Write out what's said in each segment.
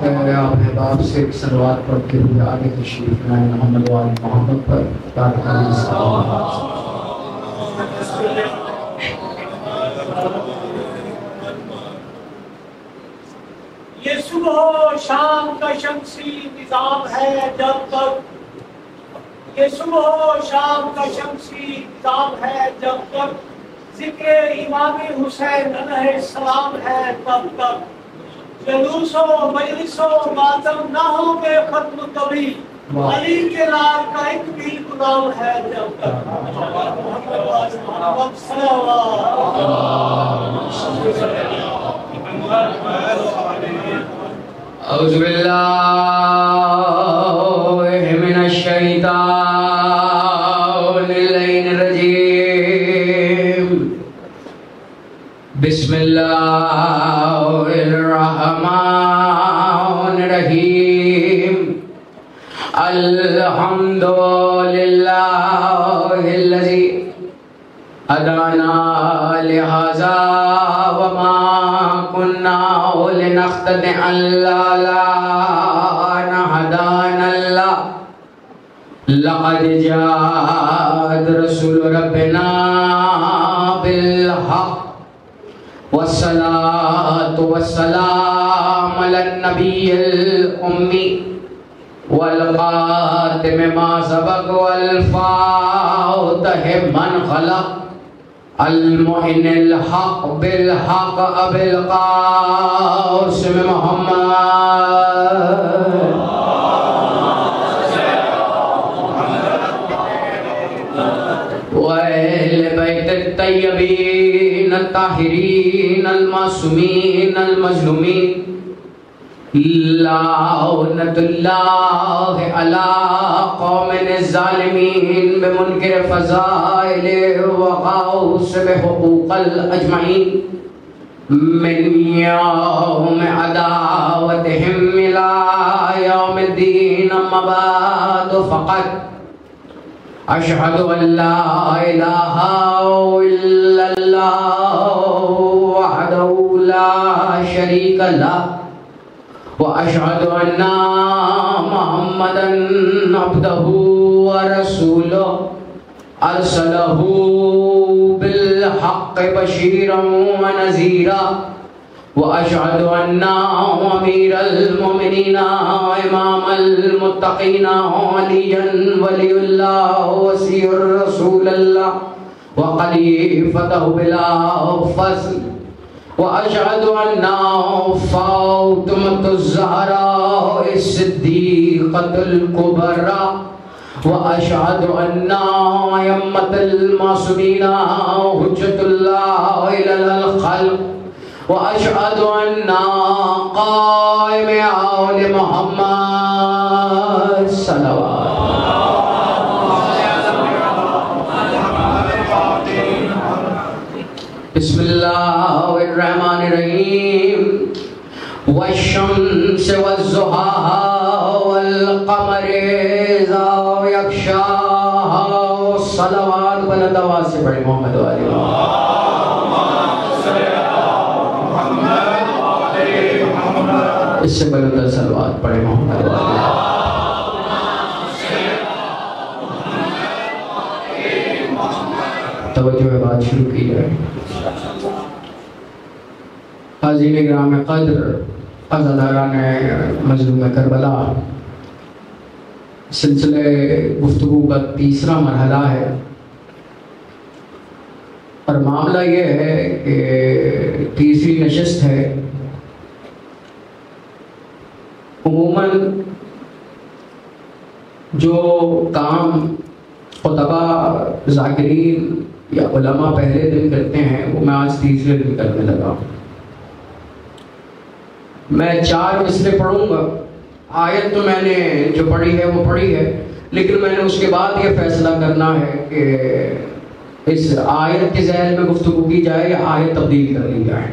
آپ احباب سے صلوات پڑھتے ہوئے آگے تشریف لائیں محمد وآل محمد پر یہ صبح و شام کا شمسی نظام ہے جب تک، یہ صبح و شام کا شمسی نظام ہے جب تک، ذکر امام حسین علیہ السلام ہے تب تک، جلوس و مجلس و ماتم نہ ہوں گے ختم کبھی، علی کے لال کا ایک بھی غلام ہے جب تک۔ اعوذ باللہ من الشیطان الرجیم، بسم اللہ الرحمن الرحیم، الحمد للہ الذی هدانا لهذا وما كنا لنهتدي لولا أن هدانا الله، لقد جاءت رسول ربنا بالحق، والصلاة والسلام على النبي الأمي والخاتم ما سبق والفاتح من خلق، المعن الحق بالحق ابي القاسم محمد وأهل بيت الطيبين الطاهرين المعصومين المظلومين، لعنة الله على قوم الظالمين بمنكر فضائل وغاصب حقوق الأجمعين، من يوم عداوتهم إلى يوم الدين، أما بعد فقد أشهد أن لا إله إلا الله وحده لا شريك له، وأشهد أن محمدًا عبده ورسوله، أرسله بالحق بشيرًا ونذيرًا، وأشهد أن أمير المؤمنين إمام المتقين عليًا ولي الله وصي رسول الله وخليفته بلا فصل، وأشهد أن فاطمة الزهراء الصديقة الكبرى، وأشهد أن أئمة المعصومين حجة الله إلى الخلق، وأشهد أن قائم آل محمد صلوات بسم اللہ الرحمن الرحیم، والشمس والضحاها والقمر إذا يغشاها، صلوات بلندواز سے پڑھیں محمد والی اس سے بلندر صلوات پڑھیں محمد والی توجہ بات شروع کی جائے۔ حاضرین گرام قدر، عزاداران مظلوم کربلا، سلسلے گفتگو کا تیسرا مرحلہ ہے، اور معاملہ یہ ہے کہ تیسری نشست ہے۔ عموماً جو کام خطبہ، ذاکرین یا علماء پہلے دن کرتے ہیں وہ میں آج تیسرے دن کرنے لگا ہوں۔ میں 4 مصرے پڑھوں گا، آیت تو میں نے جو پڑھی ہے وہ پڑھی ہے، لیکن میں نے اس کے بعد یہ فیصلہ کرنا ہے کہ اس آیت کے ذیل میں گفتگو کی جائے یا آیت تبدیل کر لی جائے۔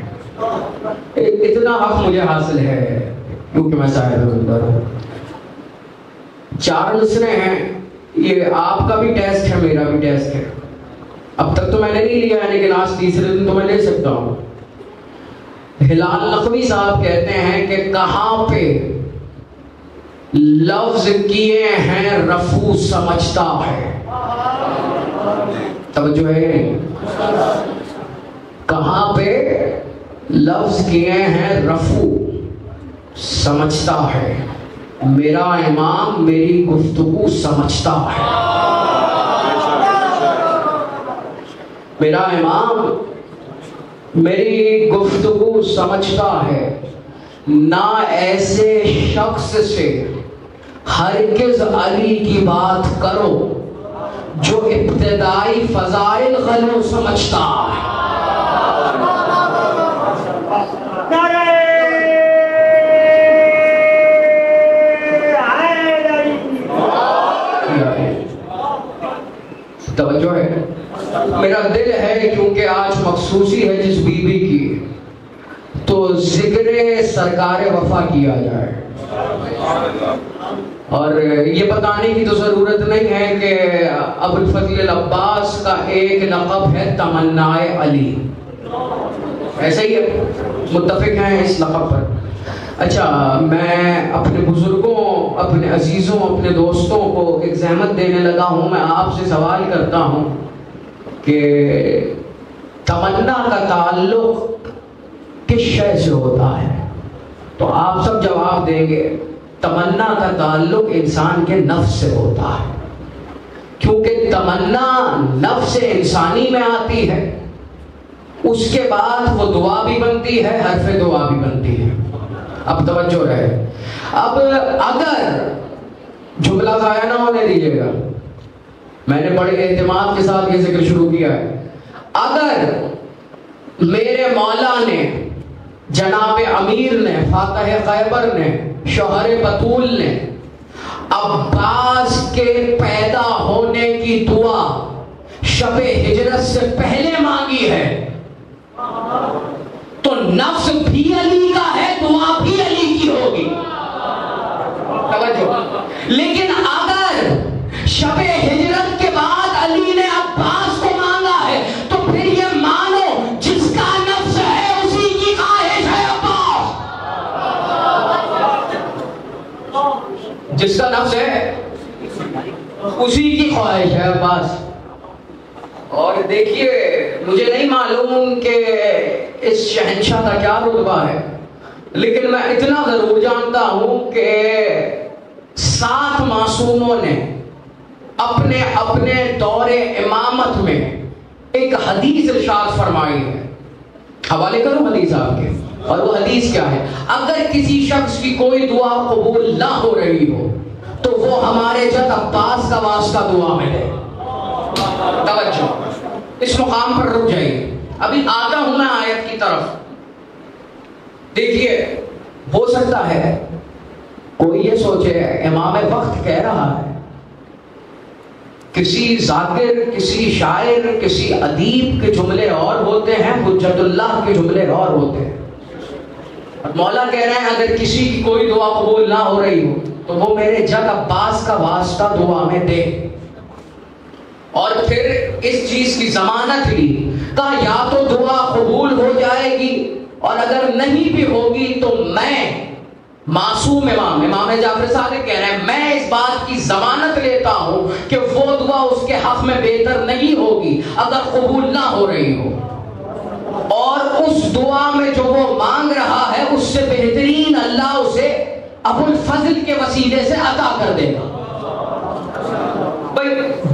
اتنا حق مجھے حاصل ہے کیونکہ میں صاحب منبر ہوں۔ 4 مصرے ہیں، یہ آپ کا بھی ٹیسٹ ہے، میرا بھی ٹیسٹ ہے۔ اب تک تو میں نے نہیں لیا ہے، لیکن آج تیسرے دن تو میں لے سکتا ہوں۔ ہلال نقوی صاحب کہتے ہیں کہ کہاں پہ لفظ کیے ہیں رفو سمجھتا ہے. توجہ ہے نہیں؟ کہاں پہ لفظ کیے ہیں رفو سمجھتا ہے. میرا امام میری گفتگو سمجھتا ہے. میرا امام میری گفتگو سمجھتا ہے. نہ ایسے شخص سے ہرگز علی کی بات کرو جو ابتدائی فضائل غلو سمجھتا ہے. توجہ ہے؟ میرا دل ہے کیونکہ آج مخصوصی ہے جس بی بی کی، تو ذکر سرکار وفا کیا جائے. اور یہ بتانے کی تو ضرورت نہیں ہے کہ ابو الفضل العباس کا ایک لقب ہے تمنائے علی. ایسا ہی ہے، متفق ہیں اس لقب پر. اچھا، میں اپنے بزرگوں، اپنے عزیزوں، اپنے دوستوں کو ایک زحمت دینے لگا ہوں. میں آپ سے سوال کرتا ہوں کہ تمنا کا تعلق کس شے سے ہوتا ہے؟ تو آپ سب جواب دیں گے تمنا کا تعلق انسان کے نفس سے ہوتا ہے، کیونکہ تمنا نفس انسانی میں آتی ہے. اس کے بعد وہ دعا بھی بنتی ہے، حرف دعا بھی بنتی ہے. اب توجہ رہے. اب اگر جملہ ضائع نہ ہونے دیجیے گا، میں نے بڑے اہتمام کے ساتھ یہ ذکر شروع کیا ہے. اگر میرے مولا نے، جناب امیر نے، فاتح خیبر نے، شوہر بطول نے عباس کے پیدا ہونے کی دعا شب ہجرت سے پہلے مانگی ہے تو نفس بھی علی کا ہے، دعا بھی علی کی ہوگی. توجہ. لیکن اگر شب ہجرت کے بعد علی نے عباس کو مانگا ہے تو پھر یہ مانو جس کا نفس ہے اسی کی خواہش ہے عباس. جس کا نفس ہے اسی کی خواہش ہے عباس. اور دیکھیے، مجھے نہیں معلوم کہ اس شہنشاہ کا کیا رتبہ ہے، لیکن میں اتنا ضرور جانتا ہوں کہ 7 معصوموں نے اپنے اپنے دور امامت میں ایک حدیث ارشاد فرمائی ہے. حوالے کروں حدیث آپ کے، اور وہ حدیث کیا ہے؟ اگر کسی شخص کی کوئی دعا قبول نہ ہو رہی ہو تو وہ ہمارے جد عباس کا واسطہ دعا میں دے. توجہ، اس مقام پر رک جائیے. ابھی آتا ہوں میں آیت کی طرف. دیکھیے، ہو سکتا ہے کوئی یہ سوچے امام وقت کہہ رہا ہے، کسی ذاکر، کسی شاعر، کسی ادیب کے جملے اور ہوتے ہیں، حجت اللہ کے جملے اور ہوتے ہیں. مولا کہہ رہے ہیں اگر کسی کی کوئی دعا قبول نہ ہو رہی ہو تو وہ میرے جد عباس کا واسطہ دعا میں دے. اور پھر اس چیز کی ضمانت لی، کہا یا تو دعا قبول ہو جائے گی اور اگر نہیں بھی ہوگی تو میں معصوم امام جعفر صادق کہہ رہے ہیں میں اس بات کی ضمانت لیتا ہوں کہ وہ دعا اس کے حق میں بہتر نہیں ہوگی اگر قبول نہ ہو رہی ہو، اور اس دعا میں جو وہ مانگ رہا ہے اس سے بہترین اللہ اسے ابو الفضل کے وسیلے سے عطا کر دے گا.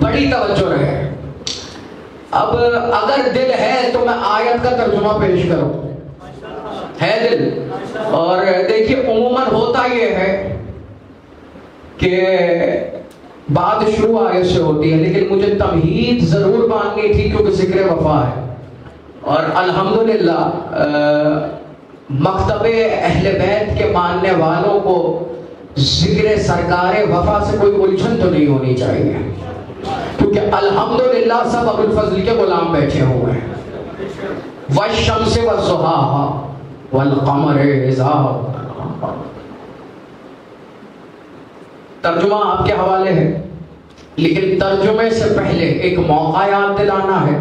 بڑی توجہ رہے. اب اگر دل ہے تو میں آیت کا ترجمہ پیش کروں. ہے دل؟ اور دیکھیے عموماً ہوتا یہ ہے کہ بات شروع آیت سے ہوتی ہے، لیکن مجھے تمہید ضرور باندھنی تھی کیونکہ ذکر وفا ہے. اور الحمدللہ مکتب اہل بیت کے ماننے والوں کو ذکر سرکار وفا سے کوئی الجھن تو نہیں ہونی چاہیے، کیونکہ الحمدللہ سب ابو الفضل کے غلام بیٹھے ہوئے ہیں. والشمس والضحاها والقمر اذا ترجمہ آپ کے حوالے ہے، لیکن ترجمے سے پہلے ایک موقع یاد دلانا ہے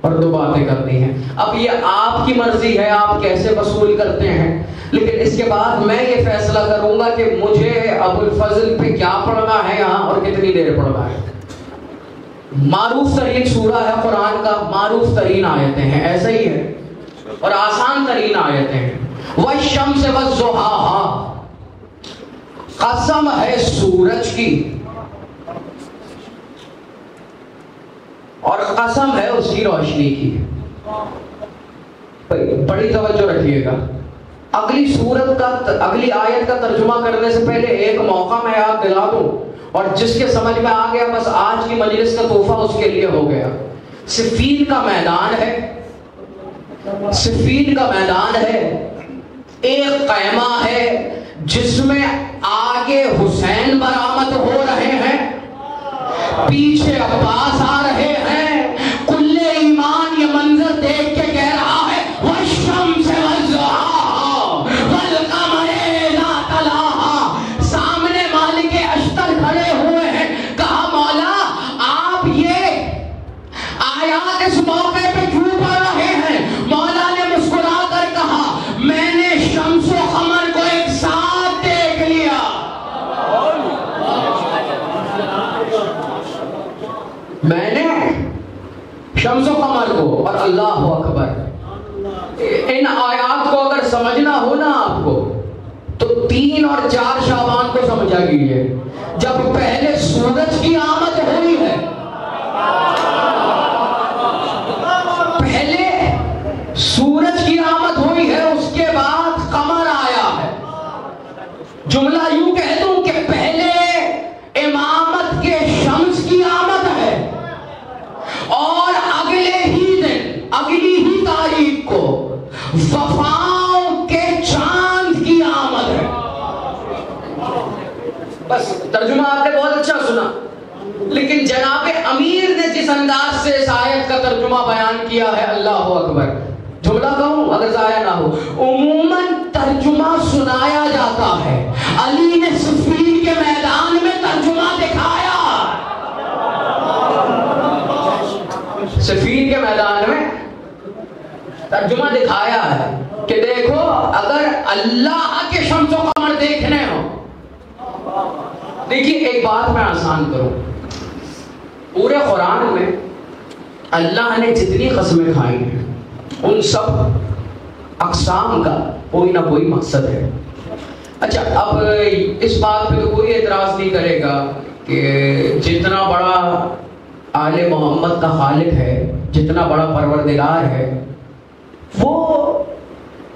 اور 2 باتیں کرنی ہیں. اب یہ آپ کی مرضی ہے آپ کیسے وصول کرتے ہیں، لیکن اس کے بعد میں یہ فیصلہ کروں گا کہ مجھے ابو الفضل پہ کیا پڑھنا ہے یہاں اور کتنی دیر پڑھنا ہے۔ معروف ترین سورہ ہے قرآن کا، معروف ترین آیتیں ہیں، ایسا ہی ہے، اور آسان ترین آیتیں ہیں۔ وَالشَّمْسِ وَالضُّحَاهَا، قسم ہے سورج کی اور قسم ہے اس کی روشنی کی۔ بڑی توجہ رکھیے گا، اگلی آیت کا ترجمہ کرنے سے پہلے ایک موقع میں یاد دلا دوں، اور جس کے سمجھ میں آ گیا بس آج کی مجلس کا تحفہ اس کے لیے ہو گیا۔ صفین کا میدان ہے، صفین کا میدان ہے، ایک خیمہ ہے جس میں آگے حسین برآمد ہو رہے ہیں، پیچھے عباس آ رہے ہیں۔ کل ایمان یہ منظر دیکھ کے کہہ رہا ہے والشمس والضحاها والقمر اذا تلاها۔ سامنے مالک اشتر کھڑے ہوئے ہیں، کہا مولا آپ یہ آیات اس موقع پہ کیوں پڑھ رہے ہیں؟ مولا نے مسکرا کر کہا میں نے شمس و قمر کو ایک ساتھ دیکھ لیا۔ میں نے شمس و قمر کو، اور اللہ اکبر، ان آیات کو اگر سمجھنا ہو نا آپ کو تو 3 اور 4 شعبان کو سمجھا گئی ہے، جب پہلے سورج کی آمد ہوئی ہے، پہلے سورج کی آمد ہوئی ہے، اس کے بعد قمر آیا ہے۔ جملہ یوں کہہ دوں کہ پہلے امامت کے شمس کی آمد ہے اور اگلے ہی دن، اگلی ہی تاریخ کو وفاؤں کے چاند کی آمد ہے۔ بس ترجمہ آپ نے بہت اچھا سنا، لیکن جناب امیر نے جس انداز سے اس آیت کا ترجمہ بیان کیا ہے، اللہ اکبر، جملہ کہوں اگر ضائع نہ ہو، عموماً ترجمہ سنایا جاتا ہے، علی نے صفین کے میدان میں ترجمہ دکھایا، صفین کے میدان میں ترجمہ دکھایا ہے کہ دیکھو اگر اللہ کے شمس و قمر دیکھنے ہو۔ دیکھیے ایک بات میں آسان کروں، پورے قرآن میں اللہ نے جتنی قسمیں کھائی ہیں ان سب اقسام کا کوئی نہ کوئی مقصد ہے۔ اچھا اب اس بات پہ تو کوئی اعتراض نہیں کرے گا کہ جتنا بڑا آل محمد کا خالق ہے، جتنا بڑا پروردگار ہے، وہ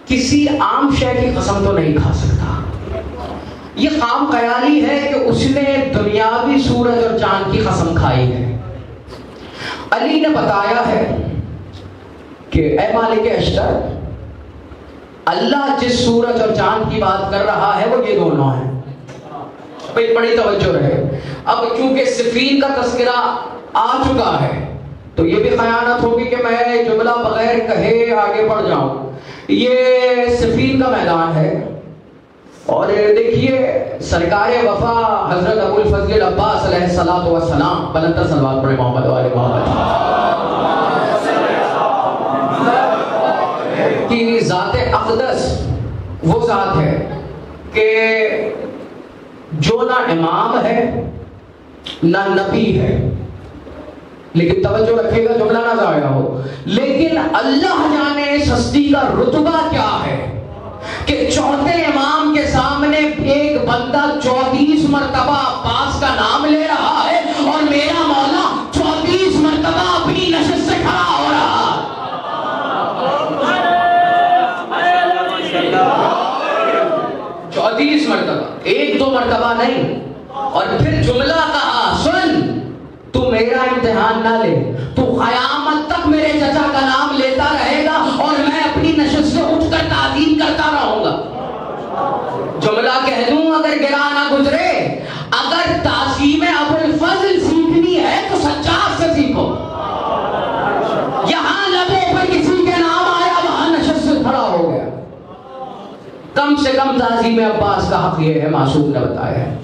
کسی عام شے کی قسم تو نہیں کھا سکتا۔ یہ خام خیالی ہے کہ اس نے دنیاوی سورج اور چاند کی قسم کھائی ہے۔ علی نے بتایا ہے کہ اے مالک اشتر، اللہ جس سورج اور چاند کی بات کر رہا ہے وہ یہ دونوں ہیں۔ بڑی توجہ رہے، اب چونکہ صفین کا تذکرہ آ چکا ہے تو یہ بھی خیانت ہوگی کہ میں جملہ بغیر کہے آگے بڑھ جاؤں۔ یہ صفین کا میدان ہے، اور دیکھیے سرکار وفا حضرت ابو الفضل عباس علیہ السلام، بلندر صلوات پڑھے محمد والے محمد کی ذات اقدس وہ ذات ہے کہ جو نہ امام ہے نہ نبی ہے، لیکن توجہ رکھے گا جملہ نہ ضائع ہو، لیکن اللہ جانے اس ہستی کا رتبہ کیا ہے کہ چوتھے امام کے سامنے ایک بندہ 34 مرتبہ عباس کا نام لے رہا ہے اور میرا مولا 34 مرتبہ اپنی نشست سے کھڑا ہو رہا ہے۔ 34 مرتبہ، 1-2 مرتبہ نہیں، اور پھر جملہ کہا سن تو میرا امتحان نہ لے، تو قیامت تک میرے چچا کا نام لیتا رہے گا اور میں اپنی نشست سے اٹھ کر تعظیم کرتا رہوں گا۔ جملہ کہہ دوں اگر گرا نہ گزرے، اگر تعظیم ابو الفضل سیکھنی ہے تو سجاد سے سیکھو۔ یہاں لبوں پر کسی کے نام آیا وہاں نشست سے کھڑا ہو گیا۔ کم سے کم تعظیم عباس کا حق یہ ہے، معصوم نے بتایا ہے،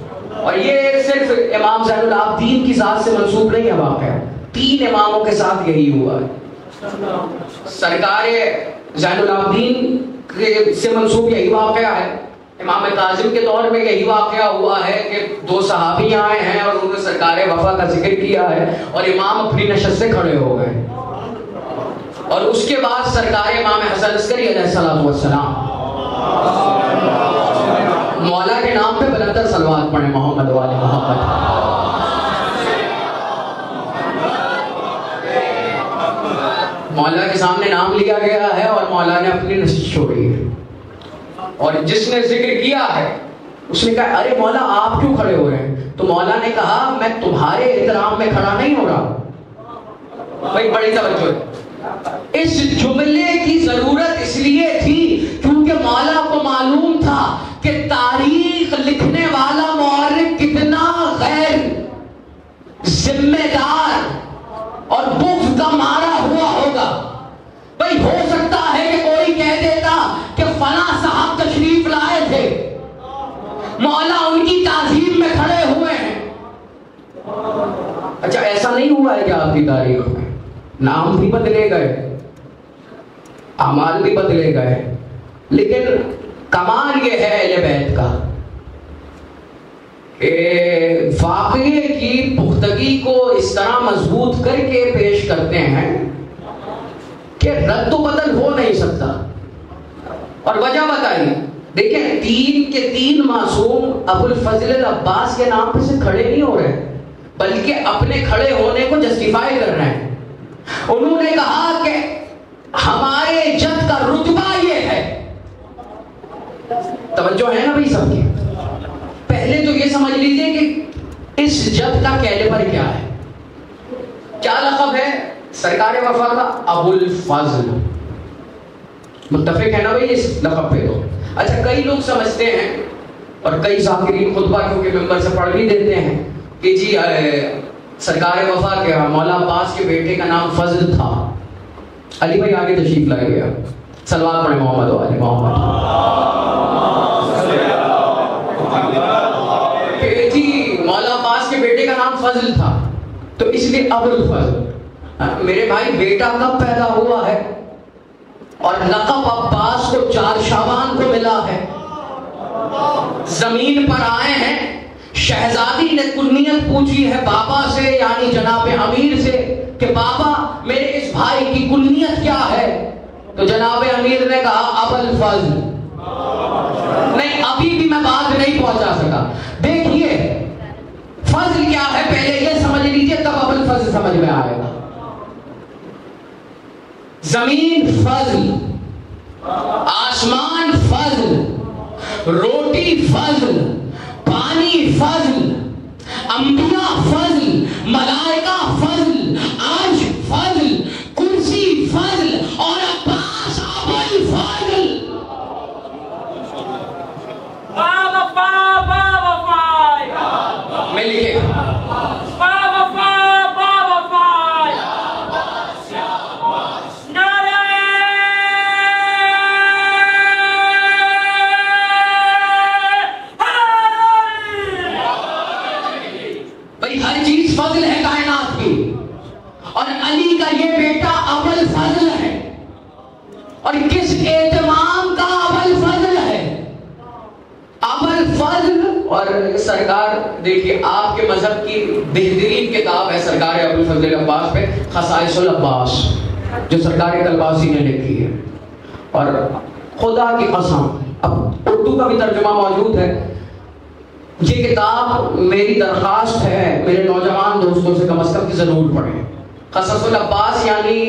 اور یہ صرف امام زین العابدین کی ذات سے منسوب نہیں ہے واقعہ، 3 اماموں کے ساتھ یہی ہوا ہے۔ سرکار زین العابدین سے منسوب یہی واقعہ ہے. امام کاظم کے دور میں یہی واقعہ ہوا ہے کہ 2 صحابی آئے ہیں اور انہوں نے سرکار وفا کا ذکر کیا ہے اور امام اپنی نشست سے کھڑے ہو گئے. اور اس کے بعد سرکار امام حسن عسکری علیہ السلام مولا کے نام پہ بلندر صلوات پڑھیں محمد و آل محمد. مولا کے سامنے نام لیا گیا ہے اور مولا نے اپنی نشست چھوڑی ہے. اور جس نے ذکر کیا ہے اس نے کہا ارے مولا آپ کیوں کھڑے ہو رہے ہیں؟ تو مولا نے کہا میں تمہارے احترام میں کھڑا نہیں ہو رہا. بھائی بڑی توجہ ہے. اس جملے کی ضرورت اس لیے تھی کیونکہ مولا کو معلوم تھا کہ تاریخ لکھنے والا مورخ کتنا غیر ذمہ دار اور بغض کا مارا ہوا ہوگا. بھائی ہو سکتا ہے کہ کوئی کہہ دیتا کہ فلاں صاحب تشریف لائے تھے, مولا ان کی تعظیم میں کھڑے ہوئے ہیں. اچھا ایسا نہیں ہوا ہے کہ آپ کی تاریخ میں نام بھی بدلے گئے, اعمال بھی بدلے گئے, لیکن کمال یہ ہے اہل بیت کا کہ واقعے کی پختگی کو اس طرح مضبوط کر کے پیش کرتے ہیں کہ رد و بدل ہو نہیں سکتا. اور وجہ بتائیے, دیکھیں 3 کے 3 معصوم ابو الفضل العباس کے نام پہ سے کھڑے نہیں ہو رہے بلکہ اپنے کھڑے ہونے کو جسٹیفائی کر رہے ہیں. انہوں نے کہا کہ ہمارے جد کا رتبہ یہ ہے. توجہ ہے نا بھائی سب کی؟ پہلے تو یہ سمجھ لیجئے کہ اس جد کا کیلیبر کیا ہے. کیا لقب ہے سرکار وفا کا؟ ابو الفضل. متفق ہے نا بھائی اس لقب پہ؟ تو اچھا کئی لوگ سمجھتے ہیں اور کئی ذاکرین خطبہ کیونکہ ممبر سے پڑھ بھی دیتے ہیں کہ جی سرکار وفا کے مولا عباس کے بیٹے کا نام فضل تھا. علی بھائی آگے تشریف لائے گیا, صلوات پڑھیں محمد و آل محمد. کہ جی مولا عباس کے بیٹے کا نام فضل تھا تو اس لیے ابو الفضل. میرے بھائی بیٹا کب پیدا ہوا ہے اور لقب عباس کو 4 شعبان کو ملا ہے. زمین پر آئے ہیں, شہزادی نے کنیت پوچھی ہے بابا سے یعنی جناب امیر سے کہ بابا میرے اس بھائی کی کنیت کیا ہے؟ تو جناب امیر نے کہا ابو الفضل. نہیں ابھی بھی میں بات نہیں پہنچا سکا. دیکھیے فضل کیا ہے پہلے یہ سمجھ لیجئے تب ابو الفضل سمجھ میں آئے گا. زمین فضل, آسمان فضل, روٹی فضل, پانی فضل, انبیاء فضل, ملائکہ فضل, عرش فضل, کرسی فضل اور عباس ابو الفضل. میں لکھے فضل ہے کائنات کی, اور علی کا یہ بیٹا ابو الفضل ہے. اور کس اہتمام کا ابو الفضل ہے؟ ابو الفضل. اور سرکار دیکھیے آپ کے مذہب کی بہترین کتاب ہے سرکار ابو الفضل العباس پہ, خصائص العباس, جو سرکار کلباسی نے لکھی ہے. اور خدا کی قسم اب اردو کا بھی ترجمہ موجود ہے. یہ کتاب میری درخواست ہے میرے نوجوان دوستوں سے کم از کم کی ضرور پڑھیں. قصص العباس یعنی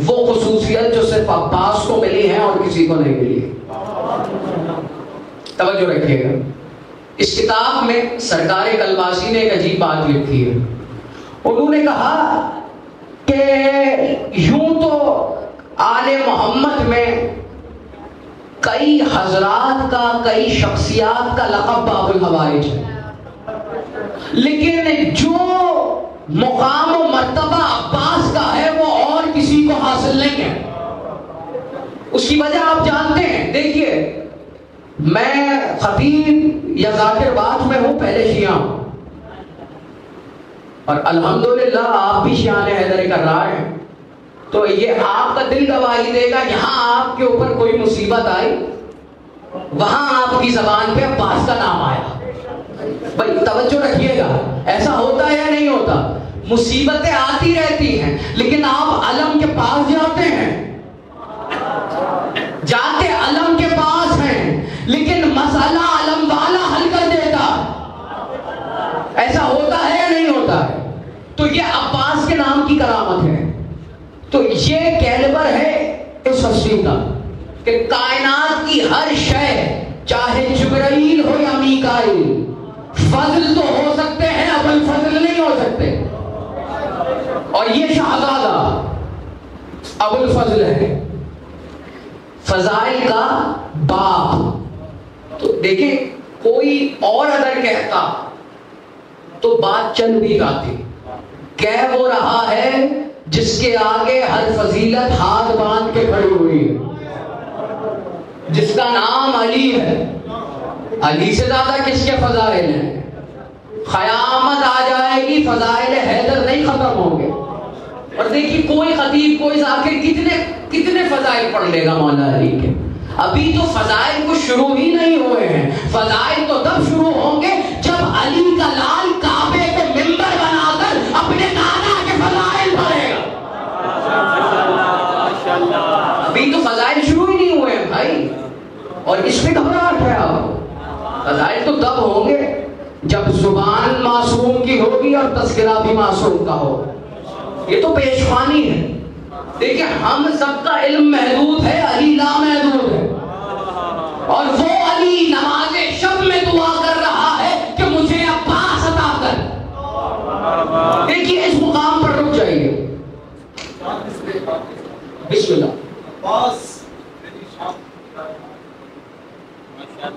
وہ خصوصیت جو صرف عباس کو ملی ہے اور کسی کو نہیں ملی. توجہ رکھیے گا. اس کتاب میں سرکار کلباسی نے ایک عجیب بات لکھی ہے. انہوں نے کہا کہ یوں تو آل محمد میں کئی حضرات کا, کئی شخصیات کا لقب باب الحوائج ہے, لیکن جو مقام و مرتبہ عباس کا ہے وہ اور کسی کو حاصل نہیں ہے. اس کی وجہ آپ جانتے ہیں. دیکھیے میں خطیب یا ذاکر بات میں ہوں, پہلے شیعہ ہوں, اور الحمدللہ آپ بھی شیعان حیدری کر رہے ہیں. تو یہ آپ کا دل گواہی دے گا. یہاں آپ کے اوپر کوئی مصیبت آئی, وہاں آپ کی زبان پہ عباس کا نام آیا. بھائی توجہ رکھیے گا, ایسا ہوتا ہے یا نہیں ہوتا؟ مصیبتیں آتی رہتی ہیں, لیکن آپ علم کے پاس جاتے ہیں, جاتے علم کے پاس ہیں, لیکن مسئلہ علم والا حل کر دیتا. ایسا ہوتا ہے یا نہیں ہوتا ہے؟ تو یہ عباس کے نام کی کرامت ہے. تو یہ کیلبر ہے اس ہستی کا کہ کائنات کی ہر شے, چاہے جبرائیل ہو یا میکائیل, فضل تو ہو سکتے ہیں, ابل فضل نہیں ہو سکتے. اور یہ شہزادہ ابل فضل ہے, فضائل کا باپ. تو دیکھیں کوئی اور اگر کہتا تو بات چل بھی جاتی. کہہ وہ رہا ہے جس کے آگے ہر فضیلت ہاتھ باندھ کے کھڑی ہوئی ہے, جس کا نام علی ہے. علی سے زیادہ کس کے فضائل ہیں؟ قیامت آ جائے گی فضائل حیدر نہیں ختم ہوں گے. اور دیکھیے کوئی خطیب کوئی ذاکر کتنے فضائل پڑھ لے گا مولا علی کے. ابھی تو فضائل کو شروع ہی نہیں ہوئے ہیں. فضائل تو تب شروع ہوں گے جب علی کا لال کعبے کو منبر بنا کر اپنے نانا کے فضائل پڑھے گا. ابھی تو فضائل شروع ہی نہیں ہوئے ہیں بھائی, اور اس میں گھبراہٹ ہے. آپ فضائل تو تب ہوں گے جب زبان معصوم کی ہوگی اور تذکرہ بھی معصوم کا ہو. یہ تو پیشوانی ہے. دیکھیں ہم سب کا علم محدود ہے, علی لامحدود ہے. اور وہ علی نماز شب میں دعا کر رہا ہے کہ مجھے عباس عطا کر. دیکھیے اس مقام پر رک جائیے. بسم اللہ.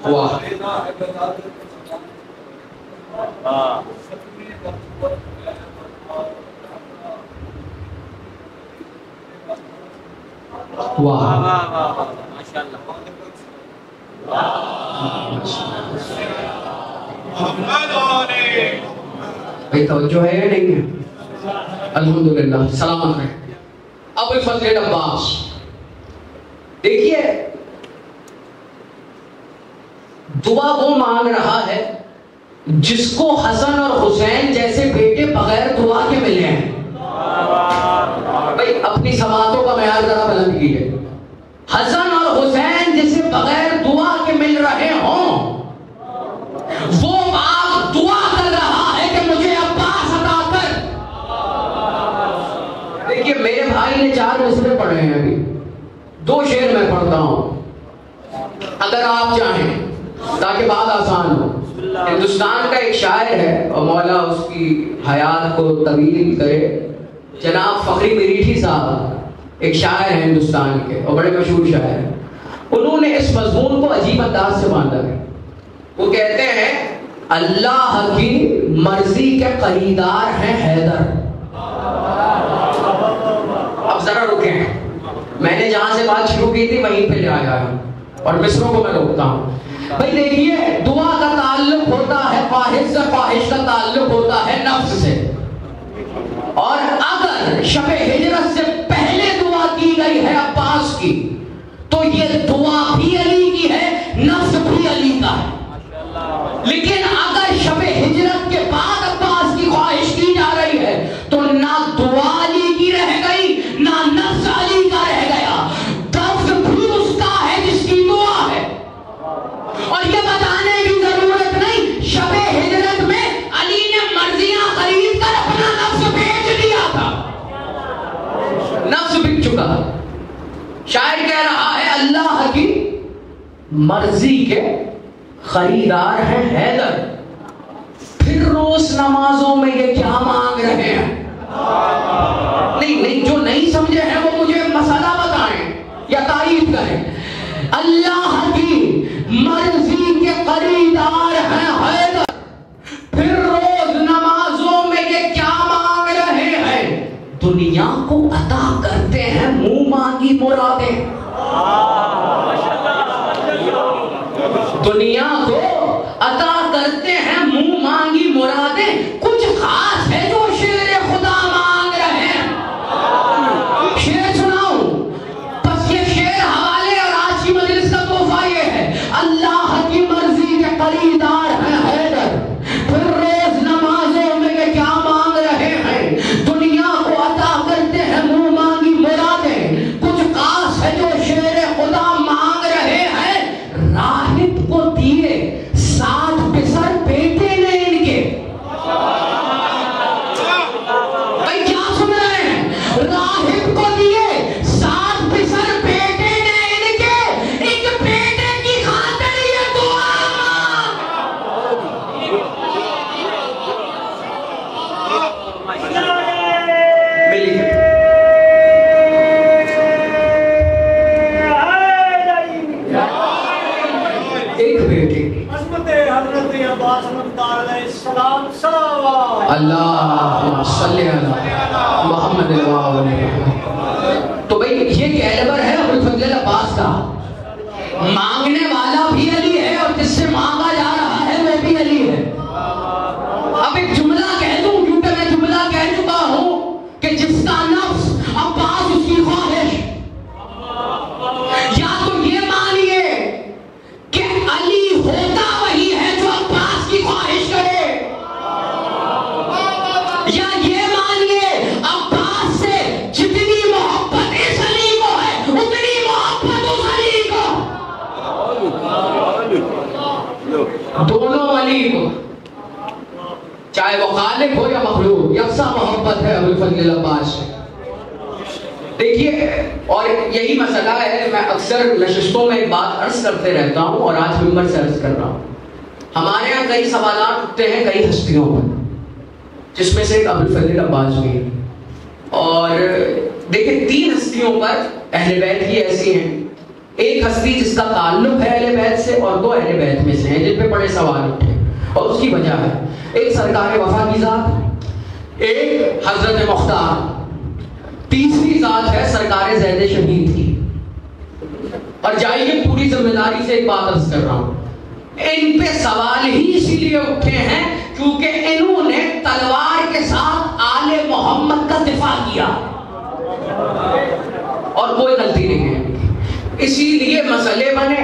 واہ واہ ماشاءاللہ. بھائی توجہ ہے یا نہیں ہے؟ الحمدللہ سلامت ہے. ابو الفضل عباس. دیکھیے دعا وہ مانگ رہا ہے جس کو حسن اور حسین جیسے بیٹے بغیر دعا کے ملے ہیں. بھائی اپنی سماعتوں کا معیار ذرا بلند کیجیے. حسن اور حسین جسے بغیر دعا کے مل رہے ہوں, وہ باپ دعا کر رہا ہے کہ مجھے عباس عطا کر. دیکھیے میرے بھائی نے 4 مصرے پڑھے ہیں, ابھی 2 شعر میں پڑھتا ہوں اگر آپ چاہیں تاکہ بات آسان ہو. ہندوستان کا ایک شاعر ہے اور مولا اس کی حیات کو طویل کرے, جناب فخری مریٹھی صاحب ایک شاعر ہیں ہندوستان کے اور بڑے مشہور شاعر ہیں. انہوں نے اس مضمون کو عجیب انداز سے باندھا ہے. وہ کہتے ہیں اللہ کی مرضی کے خریدار ہیں حیدر. اب ذرا رکیں, میں نے جہاں سے بات شروع کی تھی وہیں پہ لے آیا ہوں اور مصروں کو میں روکتا ہوں. بھائی دیکھیے دعا کا تعلق ہوتا ہے خواہش سے, خواہش کا تعلق ہوتا ہے نفس سے. اور اگر شب ہجرت سے پہلے دعا کی گئی ہے عباس کی تو یہ دعا بھی علی کی ہے, نفس بھی علی کا ہے. لیکن اگر شب ہجرت کے بعد عباس کی خواہش کی جا رہی ہے تو نہ دعا علی کی رہ گئی نہ نفس علی کا رہ گیا, نفس بھی اس کا ہے جس کی دعا ہے. اور یہ بتانے کی ضرورت نہیں شب ہجرت میں علی نے مرضیاں خرید کر اپنا نفس بیچ دیا تھا. نفس بک چکا. شاعر کہہ رہا ہے اللہ کی مرضی کے خریدار ہیں حیدر. پھر روز نمازوں میں یہ کیا مانگ رہے ہیں؟ نہیں جو نہیں سمجھے ہیں وہ مجھے مسئلہ بتائیں یا تائید کریں. اللہ کی مرضی کے خریدار ہیں حیدر, پھر روز نمازوں میں یہ کیا مانگ رہے ہیں؟ دنیا کو عطا کرتے ہیں منہ مانگی مرادیں. دنیا کو عطا کرتے ہیں منہ مانگی مرادیں. کچھ خاص ہے جو شیر خدا مانگ رہے ہیں. شیر اللہ صلی اللہ محمد تو بھئی یہ کیلیبر ہے ابو الفضل عباس کا. مانگنے والا بھی علی ہے اور جس سے مانگا جا رہا ہے وہ بھی علی ہے. اب ایک جملہ کہہ دوں کیونکہ میں جملہ کہہ چکا ہوں کہ جس کا نفس عباس اس کی خواہش. یا تو یہ مانیے کہ علی ہوتا وہی ہے جو عباس کی خواہش کرے، یا یہ مانیے عباس سے جتنی محبت اس علی کو ہے اتنی محبت اس علی کو. دونوں علی کو، چاہے وہ خالق ہو یا مخلوق، یکساں محبت ہے ابو الفضل عباس سے. دیکھیے، اور یہی مسئلہ ہے، میں اکثر نشستوں میں ایک بات عرض کرتے رہتا ہوں اور آج ممبر سے عرض کر رہا ہوں. ہمارے ہاں کئی سوالات اٹھتے ہیں کئی ہستیوں پر، جس میں سے ایک ابو الفضل عباس بھی ہے. اور دیکھیں 3 ہستیوں پر اہل بیت کی ایسی ہیں. ایک ہستی جس کا تعلق ہے اہل بیت سے، اور 2 اہل بیت میں سے ہیں جن پہ بڑے سوال اٹھے، اور اس کی وجہ ہے ایک سرکار وفا کی ذات، ایک حضرت مختار، تیسری ذات ہے سرکار زید شہید کی. اور جائیے پوری ذمہ داری سے ایک بات عرض کر رہا ہوں، ان پہ سوال ہی اسی لیے اٹھے ہیں کیونکہ انہوں نے تلوار کے ساتھ آل محمد کا دفاع کیا اور کوئی غلطی نہیں ہے. اسی لیے مسئلے بنے،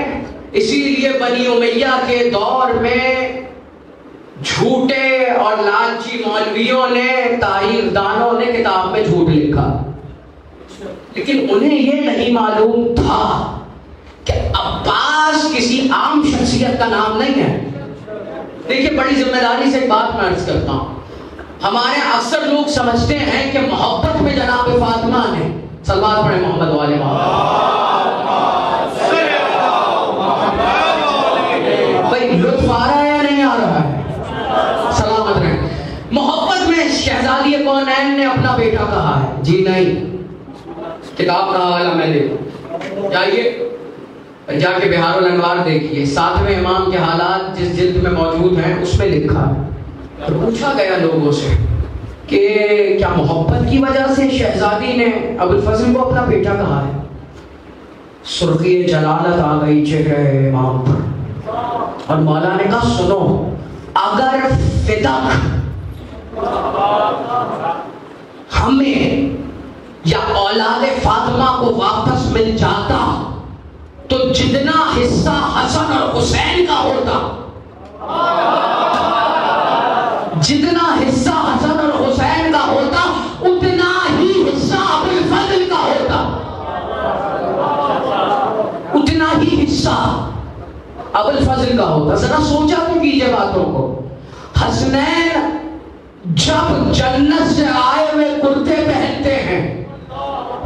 اسی لیے بنی امیہ کے دور میں جھوٹے اور لالچی مولویوں نے، تاریخ دانوں نے کتاب میں جھوٹ لکھا، لیکن انہیں یہ نہیں معلوم تھا کہ عباس کسی عام شخصیت کا نام نہیں ہے. دیکھیں بڑی ذمہ داری سے ایک بات میں عرض کرتا ہوں، ہمارے اکثر لوگ سمجھتے ہیں کہ محبت میں جناب فاطمہ نے، صلوات پڑھیں محمد والے محمد، بھائی لطف آ رہا ہے یا نہیں آ رہا ہے؟ سلامت رہیں. محبت میں شہزادی کونین نے اپنا بیٹا کہا ہے؟ جی نہیں. کتاب کا حوالہ میں دے دوں، جائیے جا کے بہار الانوار دیکھیے، 7ویں امام کے حالات جس جلد میں موجود ہیں اس میں لکھا ہے. تو پوچھا گیا لوگوں سے کہ کیا محبت کی وجہ سے شہزادی نے ابو الفضل کو اپنا بیٹا کہا ہے؟ سرخی جلالت آ گئی چہرے امام پر، اور مولا نے کہا سنو، اگر فدق ہمیں یا اولاد فاطمہ کو واپس مل جاتا تو جتنا حصہ حسن اور حسین کا ہوتا، جتنا حصہ حسن اور حسین کا ہوتا اتنا ہی حصہ ابو الفضل کا ہوتا، اتنا ہی حصہ ابو الفضل کا ہوتا. ذرا سوچا تو کیجئے باتوں کو. حسنین جب جنت سے آئے ہوئے کرتے پہنتے ہیں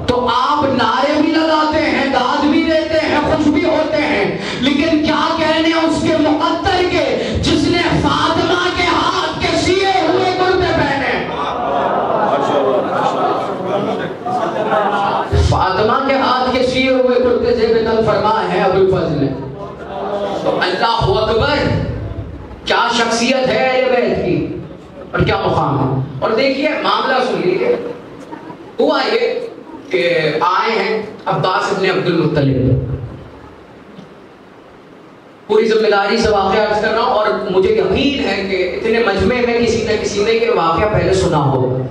تو آپ نعرے بھی لگاتے ہیں، داد بھی دیتے ہیں، خوش بھی ہوتے ہیں، لیکن کیا کہنے اس کے مقدر کے جس نے فاطمہ کے ہاتھ کے سیے ہوئے کرتے پہنے. فاطمہ کے ہاتھ کے سیے ہوئے کرتے سے بدل فرمایا ہے ابو الفضل نے. تو اللہ اکبر، کیا شخصیت ہے اہل بیت کی اور کیا مقام ہے. اور دیکھیے معاملہ سن لیجیے. ہوا یہ کہ آئے ہیں عباس ابن عبد المطلب، پوری ذمہ داری سے واقعہ عرض کر رہا ہوں اور مجھے یقین ہے کہ اتنے مجمع میں کسی نہ کسی نے یہ واقعہ پہلے سنا ہوگا.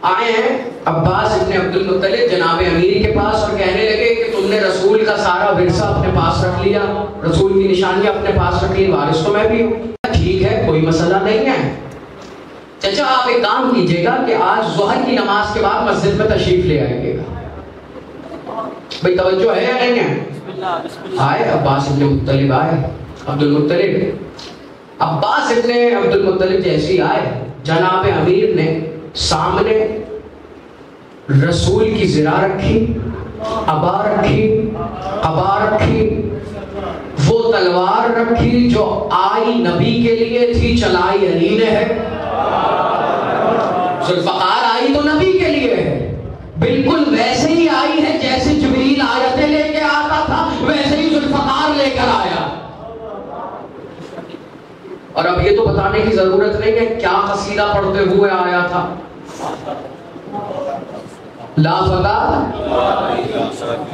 آئے ہیں عباس ابن عبد المطلب جناب امیر کے پاس اور کہنے لگے کہ تم نے رسول کا سارا ورثہ اپنے پاس رکھ لیا، رسول کی نشانیاں اپنے پاس رکھ لی، وارث تو میں بھی ہوں. ٹھیک ہے، کوئی مسئلہ نہیں ہے. چچا آپ ایک کام کیجئے گا کہ آج ظہر کی نماز کے بعد مسجد میں تشریف لے آئیے گا. بھئی توجہ ہے یا نہیں ہے؟ آئے عباس ابن مطلب، آئے عبد المطلب. عباس ابن عبد المطلب جیسی آئے، جناب امیر نے سامنے رسول کی زرا رکھی، عبا رکھی، قبا رکھی، وہ تلوار رکھی جو آئی نبی کے لیے تھی، چلائی علی نے ہے۔ ذوالفقار آئی تو نبی کے لیے ہے، بالکل ویسے ہی آئی ہے جیسے جبریل آیتیں لے کے آتا تھا، ویسے ہی ذوالفقار لے کر آیا۔ اور اب یہ تو بتانے کی ضرورت نہیں ہے کیا قصیدہ پڑھتے ہوئے آیا تھا، لا فتح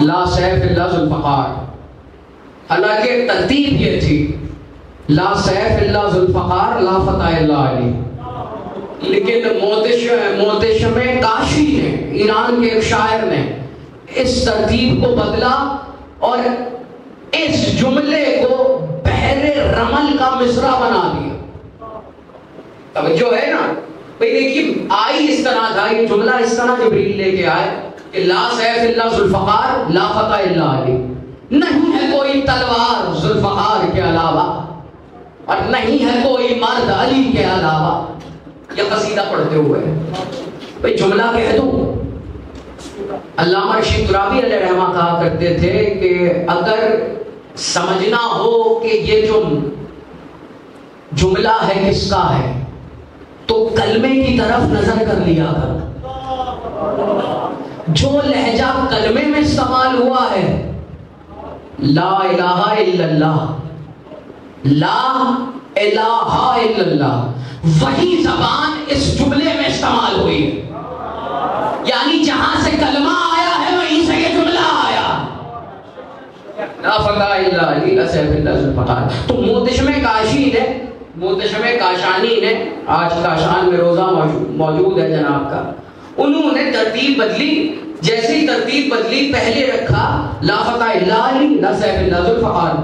لا سیف الا ذوالفقار۔ حالانکہ ترتیب یہ تھی لا سیف الا ذوالفقار لا فتح الا علی، لیکن محتشم کاشی نے، ایران کے ایک شاعر نے اس ترتیب کو بدلا اور اس جملے کو بحر رمل کا مصرع بنا دیا۔ توجہ ہے نا بھئی، دیکھیے آئی اس طرح تھا، یہ جملہ اس طرح جبریل لے کے آئے کہ لا سیف الا ذوالفقار لا فتح الا علی، نہیں ہے کوئی تلوار ذوالفقار کے علاوہ اور نہیں ہے کوئی مرد علی کے علاوہ۔ یہ قصیدہ پڑھتے ہوئے بھئی جملہ کہہ دوں، علامہ رشید ترابی علیہ رحمہ کہا کرتے تھے کہ اگر سمجھنا ہو کہ یہ جو جملہ ہے کس کا ہے تو کلمے کی طرف نظر کر لیا کر، جو لہجہ کلمے میں استعمال ہوا ہے لا الہ الا اللہ، لا الہ الا اللہ، وہی زبان اس جملے میں استعمال ہوئی ہے، یعنی جہاں سے کلمہ آیا ہے وہیں سے یہ جملہ آیا، لا فتح الا علی لا سیف الا ذوالفقار۔ تو محتشم کاشی نے، محتشم کاشانی نے، آج کاشان میں روزہ موجود ہے جناب کا، انہوں نے ترتیب بدلی، جیسے ہی ترتیب بدلی پہلے رکھا لا فتح الا علی لا سیف الا ذوالفقار،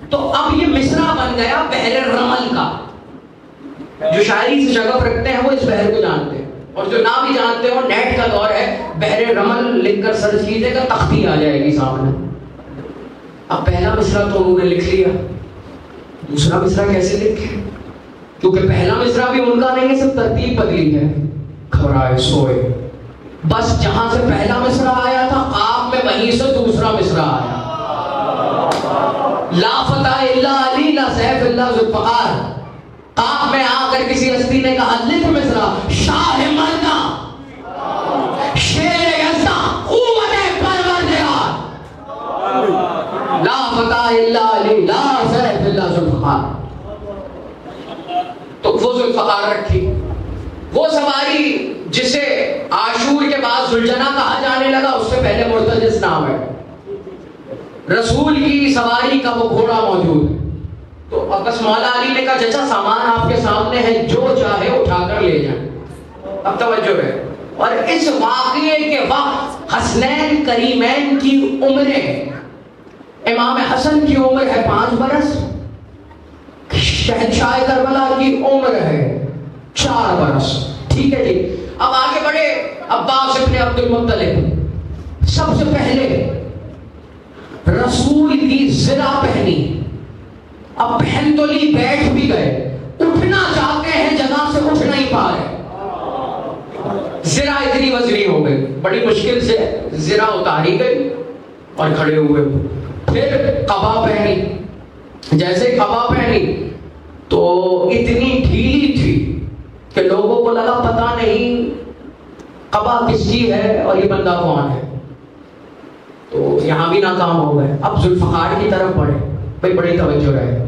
تو اب یہ مصرع بن گیا بحر رمل کا۔ جو شاعری سے شغف رکھتے ہیں وہ اس بحر کو جانتے ہیں، اور جو نہ بھی جانتے ہو نیٹ کا دور ہے، بحر رمل لکھ کر سرچ کیجئے گا تختی آ جائے گی سامنے۔ اب پہلا مصرع تو انہوں نے لکھ لیا، دوسرا مصرع کیسے لکھے؟ کیونکہ پہلا مصرع بھی ان کا نہیں ہے، صرف ترتیب بدلی ہے۔ گھبرائے سوئے، بس جہاں سے پہلا مصرع آیا تھا قاف میں وہیں سے دوسرا مصرع آیا، لا فتح الا علی لا سیف الا ذوالفقار۔ قاف میں آ کر کسی ہستی نے کہا لکھ مصرع، شاہ مردہ شیر یزداں قوت پروردگار، لا فتح الا علی لا سیف الا ذوالفقار۔ تو وہ ذوالفقار رکھی، وہ سواری جسے عاشور کے بعد ذوالجناح کہا جانے لگا، اس سے پہلے مرتجس نام ہے۔ رسول کی سواری کا وہ گھوڑا موجود ہے، تو بس مولا علی نے کہا چچا سامان آپ کے سامنے ہے، جو چاہے اٹھا کر لے جائیں۔ اب توجہ ہے، اور اس واقعے کے وقت حسنین کریمین کی عمریں، امام حسن کی عمر ہے 5 برس، شہنشاہ کربلا کی عمر ہے 4 برس، ٹھیک ہے جی۔ اب آگے بڑھے، عباس ابن عبد المطلب سب سے پہلے رسول کی زرہ پہنی، اب پہن تو لی، بیٹھ بھی گئے، اٹھنا چاہتے ہیں جگہ سے اٹھ نہیں پا رہے، زرہ اتنی وزنی ہو گئی، بڑی مشکل سے زرہ اتاری گئی اور کھڑے ہوئے۔ پھر قبا پہنی، جیسے قبا پہنی تو اتنی ڈھیلی تھی کہ لوگوں کو لگا پتہ نہیں قبا کس کی ہے اور یہ بندہ کون ہے، تو یہاں بھی ناکام ہو گئے۔ اب ذوالفقار کی طرف بڑھے، بھئی بڑی توجہ رہے،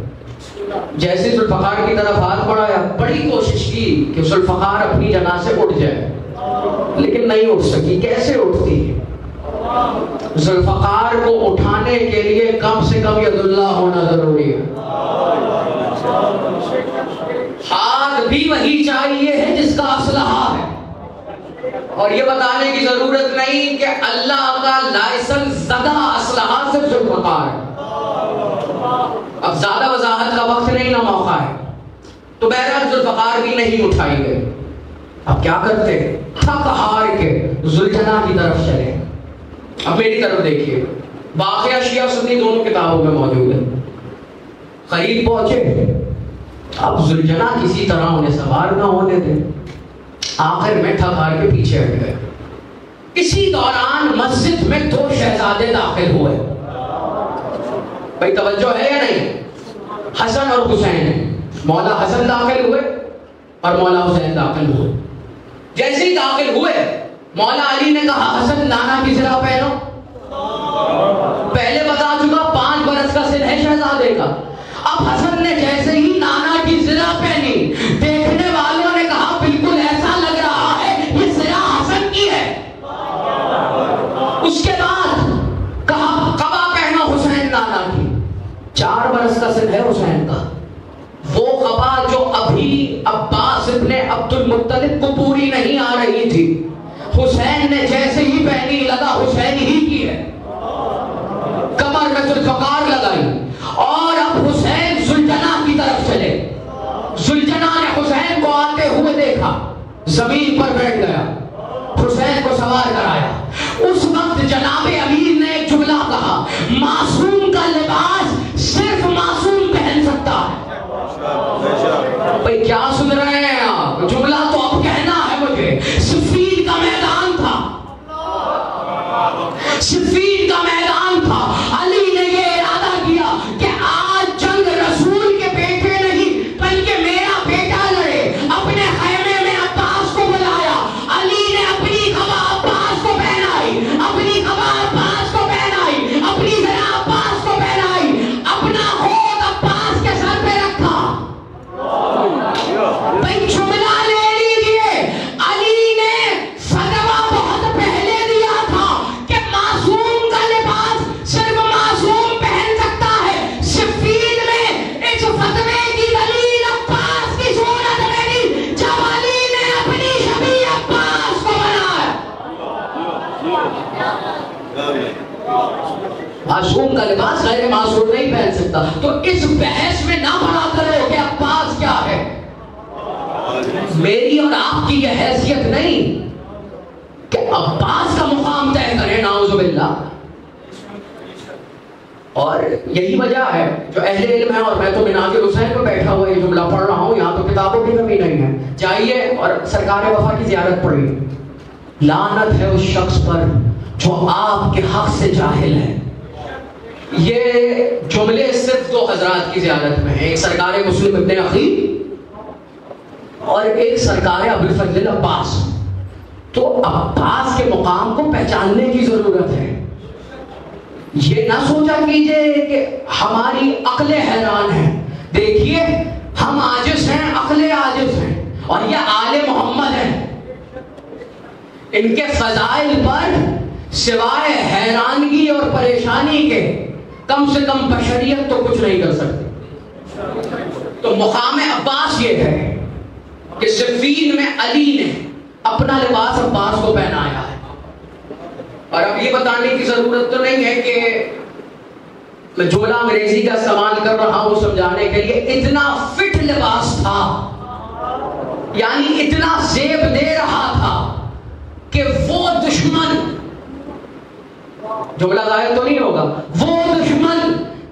جیسے ذوالفقار کی طرف ہاتھ بڑھایا، بڑی کوشش کی کہ ذوالفقار اپنی جگہ سے اٹھ جائے، لیکن نہیں اٹھ سکی۔ کیسے اٹھتی؟ ذوالفقار کو اٹھانے کے لیے کم سے کم ید اللہ ہونا ضروری ہے، ہاتھ بھی وہی چاہیے ہے جس کا اسلحہ ہے، اور یہ بتانے کی ضرورت نہیں کہ اللہ کا لائسنس زدہ اسلحہ صرف ذوالفقار ہے۔ اب زیادہ وضاحت کا وقت نہیں، نہ موقع ہے، تو بہرحال ذوالفقار بھی نہیں اٹھائی گئی۔ اب کیا کرتے؟ تھک ہار کے ذوالجناح کی طرف چلے۔ اب میری طرف دیکھیے، واقعہ شیعہ سنی دونوں کتابوں میں موجود ہے۔ قریب پہنچے، اب ذوالجناح کسی طرح انہیں سوار نہ ہونے دے، آخر میں تھک ہار کے پیچھے ہٹ گئے۔ اسی دوران مسجد میں 2 شہزادے داخل ہوئے، بھائی توجہ ہے یا نہیں؟ حسن اور حسین، مولا حسن داخل ہوئے اور مولا حسین داخل ہوئے. جیسے ہی داخل ہوئے مولا علی نے کہا حسن نانا کی زرہ پہنو. پہلے بتا چکا 5 برس کا سن ہے شہزادے کا. اب حسن نے جیسے ہی نانا کی زرہ پہنی، دیکھنے والوں نے کہا بالکل ایسا لگ رہا ہے یہ زرہ حسن کی ہے. اس کے بعد کہا قبا پہنا حسین نانا کی. 4 برس کا سن ہے حسین کا. وہ قبا جو ابھی عباس ابن عبد المطلب کو پوری نہیں آ رہی تھی، حسین نے جیسے ہی پہنی لگا حسین ہی کی ہے. کمر میں ذوالفقار لگائی اور اب حسین زلجنا کی طرف چلے. زلجنا نے حسین کو آتے ہوئے دیکھا، زمین پر بیٹھ گیا، حسین کو سوار کرایا. اس وقت جناب امیر نے ایک جملہ کہا، معصوم کا لباس صرف معصوم پہن سکتا ہے. بھئی کیا سن رہے ہیں آپ؟ جملہ تو اب کہنا ہے مجھے. صفین کا میدان تھا، صفین کا میدان تھا. علی نے یہ ارادہ کیا کہ آج جنگ رسول کے بیٹے نہیں بلکہ میرا بیٹا لڑے. اپنے خیمے میں عباس کو بلایا. علی نے اپنی قبا عباس کو پہنائی، اپنی قبا عباس کو پہنائی، اپنی زرہ عباس کو پہنائی، اپنا ہاتھ عباس کے سر پہ رکھا. بھئی جملہ لے لیجئے، علی نے فتویٰ بہت پہلے دیا تھا کہ معصوم کا لباس صرف معصوم پہن سکتا ہے. صفین میں اس فتوے کی دلیل عباس کی صورت میں دی جب علی نے اپنی شبیہ عباس کو بنایا. معصوم کا لباس غیر معصوم نہیں پہن سکتا. تو اس بحث میں نہ پڑا کرو کہ عباس کیا ہے. میری اور آپ کی یہ حیثیت نہیں کہ عباس کا مقام طے کریں، نعوذ باللہ. اور یہی وجہ ہے جو اہل علم ہے، اور میں تو مناج الحسین پہ بیٹھا ہوا یہ جملہ پڑھ رہا ہوں، یہاں تو کتابوں کی کمی نہیں ہے. جائیے اور سرکار وفا کی زیارت پڑھیے. لعنت ہے اس شخص پر جو آپ کے حق سے جاہل ہے. یہ جملے صرف 2 حضرات کی زیارت میں ہیں، ایک سرکار مسلم ابن عقیل اور ایک سرکار ابوالفضل عباس. تو عباس کے مقام کو پہچاننے کی ضرورت ہے. یہ نہ سوچا کیجئے کہ ہماری عقلیں حیران ہیں. دیکھیے ہم عاجز ہیں، عقلیں عاجز ہیں، اور یہ آل محمد ہیں. ان کے فضائل پر سوائے حیرانگی اور پریشانی کے کم سے کم بشریت تو کچھ نہیں کر سکتی. تو مقام عباس یہ ہے کہ صفین میں علی نے اپنا لباس عباس کو پہنایا ہے. اور اب یہ بتانے کی ضرورت تو نہیں ہے کہ میں جملہ انگریزی کا استعمال کر رہا ہوں سمجھانے کے لیے. اتنا فٹ لباس تھا، یعنی اتنا زیب دے رہا تھا کہ وہ دشمن، جملہ ظاہر تو نہیں ہوگا، وہ دشمن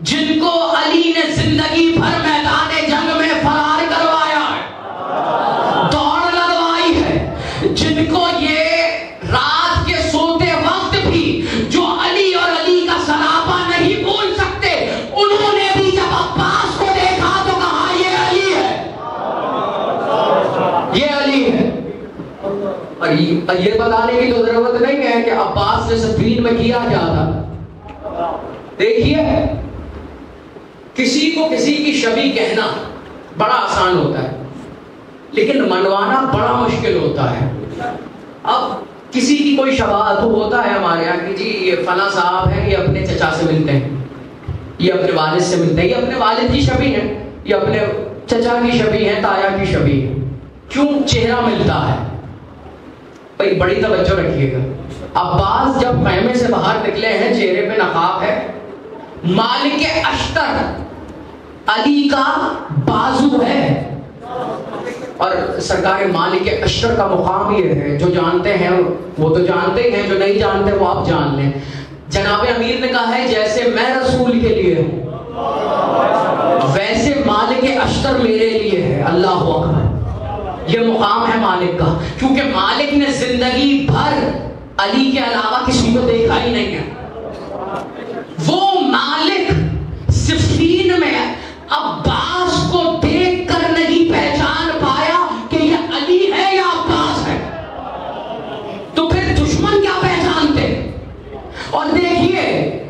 جن کو علی نے زندگی بھر میدان جنگ میں فرار کروایا ہے، دوڑ لگوائی ہے، جن کو یہ رات کے سوتے وقت بھی جو علی اور علی کا سراپا نہیں بھول سکتے، انہوں نے بھی جب عباس کو دیکھا تو کہا یہ علی ہے، یہ علی ہے. اور یہ بتانے کی تو ضرورت نہیں ہے کہ عباس نے صفین میں کیا کیا تھا. دیکھیے کسی کو کسی کی شبیہ کہنا بڑا آسان ہوتا ہے، لیکن منوانا بڑا مشکل ہوتا ہے. اب کسی کی کوئی شباہت ہوتا ہے ہمارے یہاں کہ جی یہ فلاں صاحب ہیں، یہ اپنے چچا سے ملتے ہیں، یہ اپنے والد سے ملتے ہیں، یہ اپنے والد کی شبیہ ہیں، یہ اپنے چچا کی شبیہ ہیں، تایا کی شبیہ ہیں. کیوں؟ چہرہ ملتا ہے. بھئی بڑی توجہ رکھیے گا. عباس جب خیمے سے باہر نکلے ہیں، چہرے پہ نقاب ہے. مالک اشتر علی کا بازو ہے، اور سرکار مالک اشتر کا مقام یہ ہے، جو جانتے ہیں وہ تو جانتے ہی ہیں، جو نہیں جانتے وہ آپ جان لیں. جناب امیر نے کہا ہے جیسے میں رسول کے لیے ہوں ویسے مالک اشتر میرے لیے ہے. اللہ اکبر. یہ مقام ہے مالک کا، کیونکہ مالک نے زندگی بھر علی کے علاوہ کسی کو دیکھا ہی نہیں ہے. وہ مالک دن میں عباس کو دیکھ کر نہیں پہچان پایا کہ یہ علی ہے یا عباس ہے، تو پھر دشمن کیا پہچانتے؟ اور دیکھیے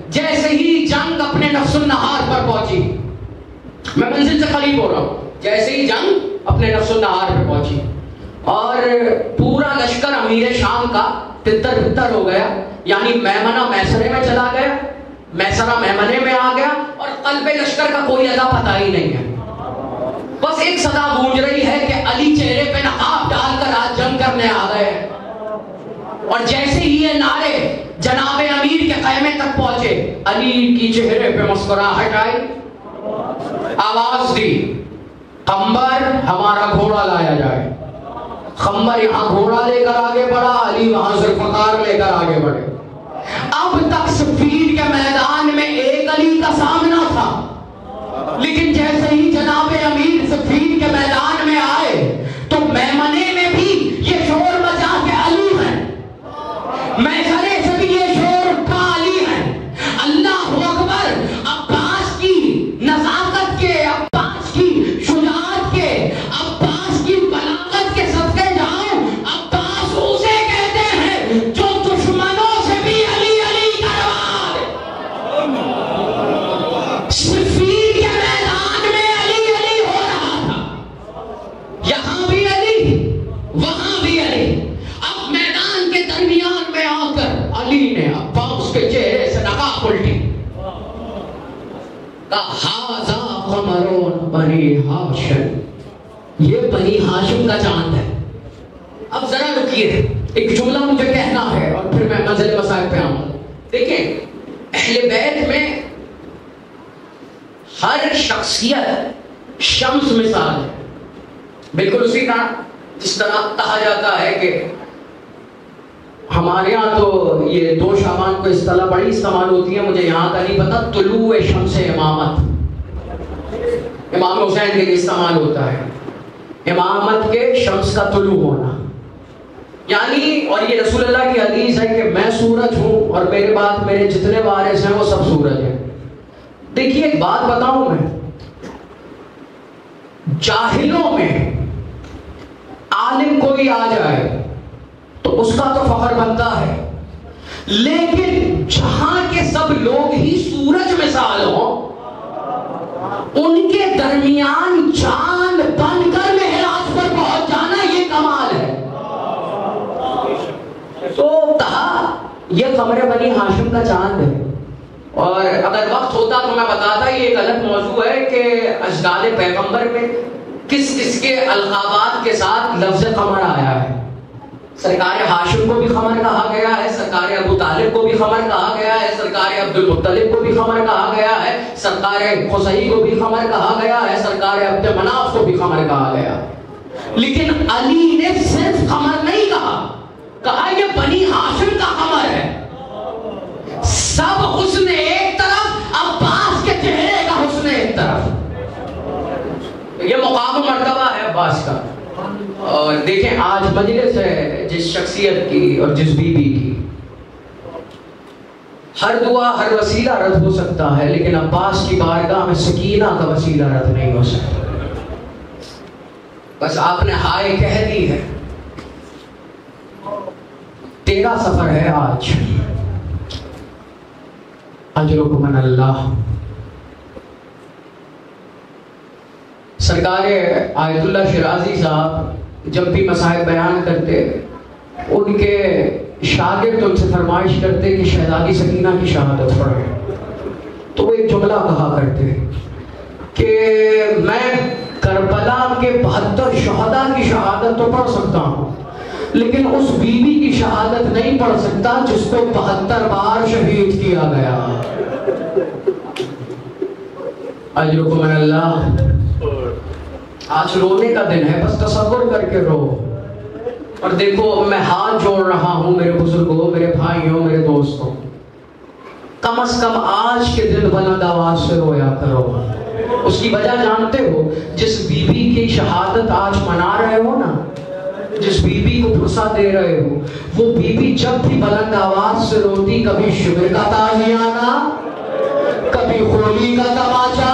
جیسے ہی جنگ اپنے نفس النہار پر پہنچی، میں منزل سے قریب ہو رہا ہوں، جیسے ہی جنگ اپنے نفس النہار پر پہنچی اور پورا لشکر امیر شام کا تتر بتر ہو گیا، یعنی میمنہ میسرے میں چلا گیا، میسرہ میمنے میں آ گیا، اور قلب لشکر کا کوئی ادا پتہ ہی نہیں ہے۔ بس ایک صدا گونج رہی ہے کہ علی چہرے پہ نقاب ڈال کر آج جنگ کرنے آ گئے، اور جیسے ہی یہ نعرے جناب امیر کے خیمے تک پہنچے، علی کی چہرے پہ مسکراہٹ آئی، آواز دی خنبر ہمارا گھوڑا لایا جائے۔ خنبر یہاں گھوڑا لے کر آگے بڑھا، علی وہاں ذوالفقار لے کر آگے بڑھے۔ اب تک صفین کے میدان میں ایک علی کا سامنا تھا، لیکن جیسے ہی جناب امیر صفین کے میدان میں آئے تو میمنے میں بھی یہ شور مچا کہ علی ہے، میسرے سے بھی یہ شور اٹھا علی ہے۔ اللہ اکبر! عباس کی نزاکت کے، عباس کی شجاعت کے، عباس کی بلاغت کے صدقے جاؤ، عباس اسے کہتے ہیں جو دشمنوں سے بھی علی علی کروا دے۔ صفین کے میدان میں علی علی ہو رہا تھا، یہاں بھی علی وہاں بھی علی۔ اب میدان کے درمیان میں آ کر علی نے عباس کے چہرے سے نقاب الٹی، ہاذا قمر بنی ہاشم، یہ بنی ہاشم کا چاند ہے۔ اب ذرا رکیے، ایک جملہ مجھے کہنا ہے اور پھر میں منزل مسائل پہ آؤں۔ دیکھیں اہل بیت میں ہر شخصیت شمس مثال ہے، بالکل اسی طرح جس طرح کہا جاتا ہے کہ ہمارے ہاں تو یہ 2 شعبان کو اصطلاح بڑی استعمال ہوتی ہے، مجھے یہاں کا نہیں پتا، طلوع شمس امامت، امام حسین کے لیے استعمال ہوتا ہے، امامت کے شمس کا طلوع ہونا، یعنی اور یہ رسول اللہ کی حدیث ہے کہ میں سورج ہوں اور میرے بعد میرے جتنے وارث ہیں وہ سب سورج ہیں۔ دیکھیے ایک بات بتاؤں میں، جاہلوں میں عالم کوئی آ جائے تو اس کا تو فخر بنتا ہے، لیکن جہاں کے سب لوگ ہی سورج مثال ہوں، ان کے درمیان چاند بن کر معراج پر پہنچ جانا یہ کمال ہے۔ تو کہا یہ قمر بنی ہاشم کا چاند ہے، اور اگر وقت ہوتا تو میں بتاتا، یہ ایک الگ موضوع ہے کہ اجداد پیغمبر میں کس کس کے القابات کے ساتھ لفظ قمر آیا ہے۔ سرکار ہاشم کو بھی قمر کہا گیا ہے، سرکار ابو طالب کو بھی قمر کہا گیا ہے، سرکار عبد المطلب کو بھی قمر کہا گیا ہے، سرکار قصی کو بھی قمر کہا گیا ہے، سرکار عبد مناف کو بھی قمر کہا گیا، لیکن علی نے صرف قمر نہیں کہا یہ بنی ہاشم کا قمر ہے۔ سب حسن ایک طرف، عباس کے چہرے کا حسن ایک طرف، یہ مقام مرتبہ ہے عباس کا۔ اور دیکھیں آج مجلس ہے جس شخصیت کی اور جس بیوی کی، ہر دعا ہر وسیلہ رد ہو سکتا ہے، لیکن عباس کی بارگاہ میں سکینہ کا وسیلہ رد نہیں ہو سکتا۔ بس آپ نے ہائے کہہ دی ہے، تیرا سفر ہے آج، اجرکم من اللہ۔ سرکار آیت اللہ شرازی صاحب جب بھی مسائل بیان کرتے، ان کے شاگرد ان سے فرمائش کرتے کہ شہزادی سکینہ کی شہادت پڑھیں، تو وہ ایک جملہ کہا کرتے کہ میں کربلا کے 72 شہداء کی شہادت تو پڑھ سکتا ہوں، لیکن اس بیوی کی شہادت نہیں پڑھ سکتا جس کو 72 بار شہید کیا گیا۔ اجرکم من اللہ۔ آج رونے کا دن ہے، بس تصور کر کے رو، اور دیکھو میں ہاتھ جوڑ رہا ہوں میرے بزرگوں، میرے بھائیوں، میرے دوستوں، کم از کم آج کے دن بلند آواز سے رویا کرو۔ اس کی وجہ جانتے ہو؟ جس بیوی کی شہادت آج منا رہے ہو نا، جس بیوی کو پھرسا دے رہے ہو، وہ بیوی جب بھی بلند آواز سے روتی، کبھی شبر کا تازیانہ، کبھی خولی کا تماچا،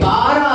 12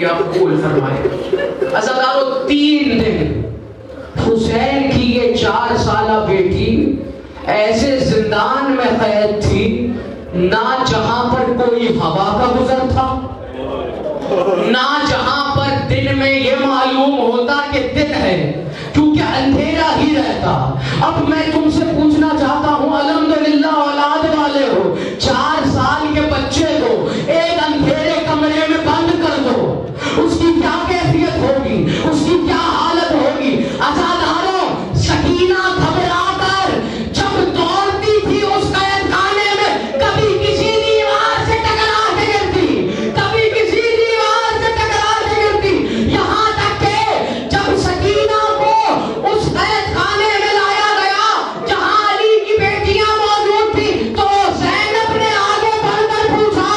لیے آپ قبول فرمائیں۔ عزیزانو 3 دن حسین کی یہ 4 سالہ بیٹی ایسے زندان میں قید تھی نہ جہاں پر کوئی ہوا کا گزر تھا، نہ جہاں پر دن میں یہ معلوم ہوتا کہ دن ہے، کیونکہ اندھیرا ہی رہتا۔ اب میں تم سے پوچھنا چاہتا ہوں، الحمدللہ اولاد والے ہو، 4 سال کے بچے کو ایک اندھیرے کمرے میں بند کر دو، اس کی کیا کیفیت ہوگی، اس کی کیا حالت ہوگی؟ عزاداروں، سکینہ گھبرا کر جب دوڑتی تھی اس قید خانے میں، کبھی کسی دیوار سے ٹکرا کے گرتی، کبھی کسی دیوار سے ٹکرا کے گرتی، یہاں تک کہ جب سکینہ کو اس قید خانے میں لایا گیا جہاں علی کی بیٹیاں موجود تھی، تو زینب نے آگے بڑھ کر پوچھا،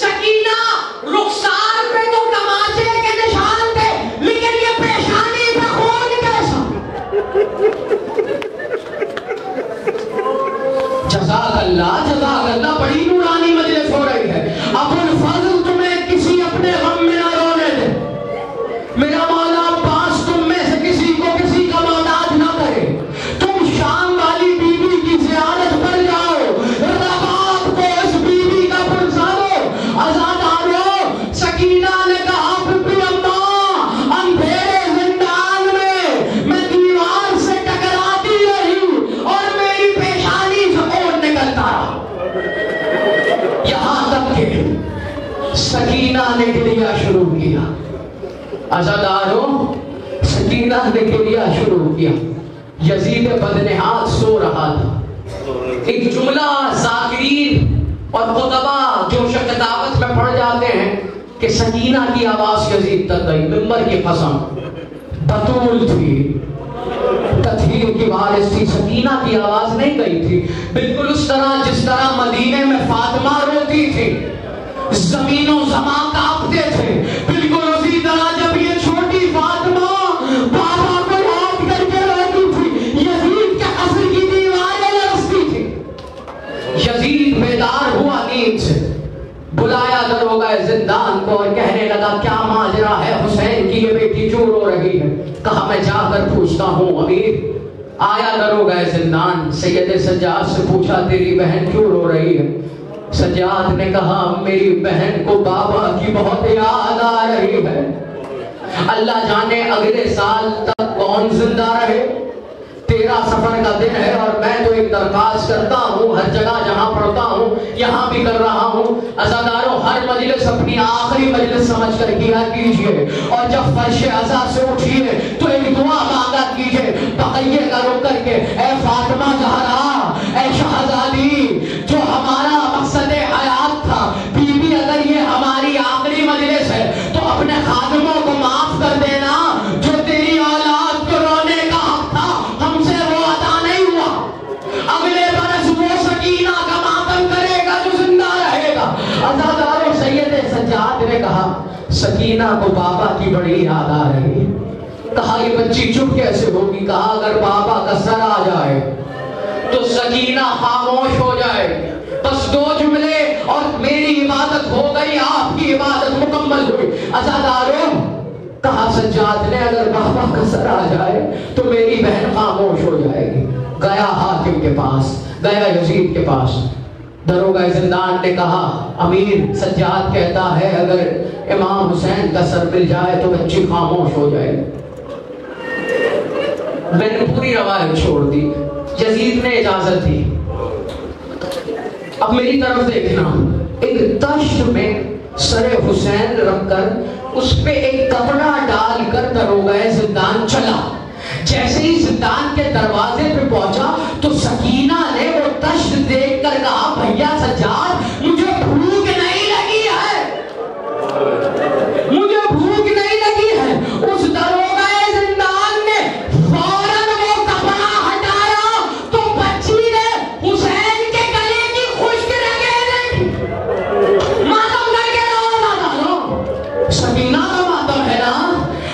سکینہ رخسار پہ تو تماچے کے نشان تھے لیکن یہ پیشانی پہ خون کیسا؟ جزاک اللہ، بڑی نورانی مجلس ہو رہی ہے۔ ابو الفضل تمہیں کسی اپنے غم میں نہ رونے دے، میرا مولا عباس تم میں سے کسی کو کسی کا محتاج نہ کرے۔ تم شام والی بی بی کی زیارت پر جاؤ، رباب کو اس بی بی کا پرسا دو۔ عزادارو، سکینہ نے کہا، بی اماں، اندھیرے زندان میں دیوار سے ٹکراتی رہی اور میری پیشانی سے خون نکلتا رہا، یہاں تک کہ سکینہ نے گریہ شروع کیا۔ عزاداروں، سکینہ نے گریہ شروع کیا۔ یزید بدنہاد سو رہا تھا۔ ایک جملہ ذاکرین اور خطبہ جو کتابت میں پڑھ جاتے ہیں کہ سکینہ کی آواز یزید تک گئی، ممبر کی قسم، بطول تھی، تطہیر کی وارث تھی، سکینہ کی آواز نہیں گئی تھی۔ بالکل اس طرح جس طرح مدینے میں فاطمہ روتی تھی، زمین و زمان کانپتے تھے، بالکل اسی طرح جب یہ چھوٹی فاطمہ بابا کو یاد کر کے روتی تھی، یزید کے قصر کی دیواریں لرزتی تھی۔ یزید بیدار ہوا نیند سے، بلایا دروغہ زندان کو اور کہنے لگا، کیا ماجرا ہے؟ حسین کی یہ بیٹی کیوں رو رہی ہے؟ کہا، میں جا کر پوچھتا ہوں امیر۔ آیا دروغہ زندان، سید سجاد سے پوچھا، تیری بہن کیوں رو رہی ہے؟ سجاد نے کہا، میری بہن کو بابا کی بہت یاد آ رہی ہے، اللہ جانے اگلے سال تک کون زندہ رہے۔ 13 سفر کا دن ہے اور میں تو ایک درخواست کرتا ہوں، ہر جگہ جہاں پڑھتا ہوں یہاں بھی کر رہا ہوں، عزاداروں، ہر مجلس اپنی آخری مجلس سمجھ کر کیا کیجئے، اور جب فرش عزا سے اٹھیے تو ایک دعا مانگا کیجئے بقیہ کا رک کر کے، اے فاطمہ زہرا، اے شہزادی، جو ہمارا مقصد حیات تھا، بی بی اگر یہ ہماری آخری مجلس ہے تو اپنے خادموں کو معاف کر دینا، جو تیری اولاد کو رونے کا حق تھا ہم سے وہ عطا نہیں ہوا، اگلے برس وہ سکینہ کا ماتم کرے گا جو زندہ رہے گا۔ عزاداروں، سید سجاد نے کہا، سکینہ کو بابا کی بڑی یاد آ رہی ہے۔ کہا، یہ بچی چپ کیسے ہوگی؟ کہا، اگر بابا کا سر آ جائے تو سکینہ خاموش ہو جائے، بس 2 جملے اور میری عبادت ہو گئی، آپ کی عبادت مکمل ہوئی۔ عزاداروں، کہا سجاد نے، اگر بابا کا سر آ جائے تو میری بہن خاموش ہو جائے گی۔ گیا حاکم کے پاس، گیا یزید کے پاس، دروغہ زندان نے کہا، امیر، سجاد کہتا ہے اگر امام حسین کا سر مل جائے تو بچی خاموش ہو جائے گی۔ میں نے پوری روایت چھوڑ دی، یزید نے اجازت دی۔ اب میری طرف دیکھنا، ایک تشت میں سر حسین رکھ کر اس پہ ایک کپڑا ڈال کر دروغہ زندان چلا۔ جیسے ہی زندان کے دروازے پہ پہنچا تو سکینہ نے وہ تشت دیکھ کر کہا، بھیا سجاد، مجھے بھوک نہیں لگی ہے، مجھے بھوک نہیں لگی ہے۔ اس دروغہ زندان نے فوراً وہ کپڑا ہٹایا تو بچی نے حسین کے گلے کی خشک رگیں دیکھی۔ ماتم کر کے رہو، سکینہ کا ماتم ہے نا،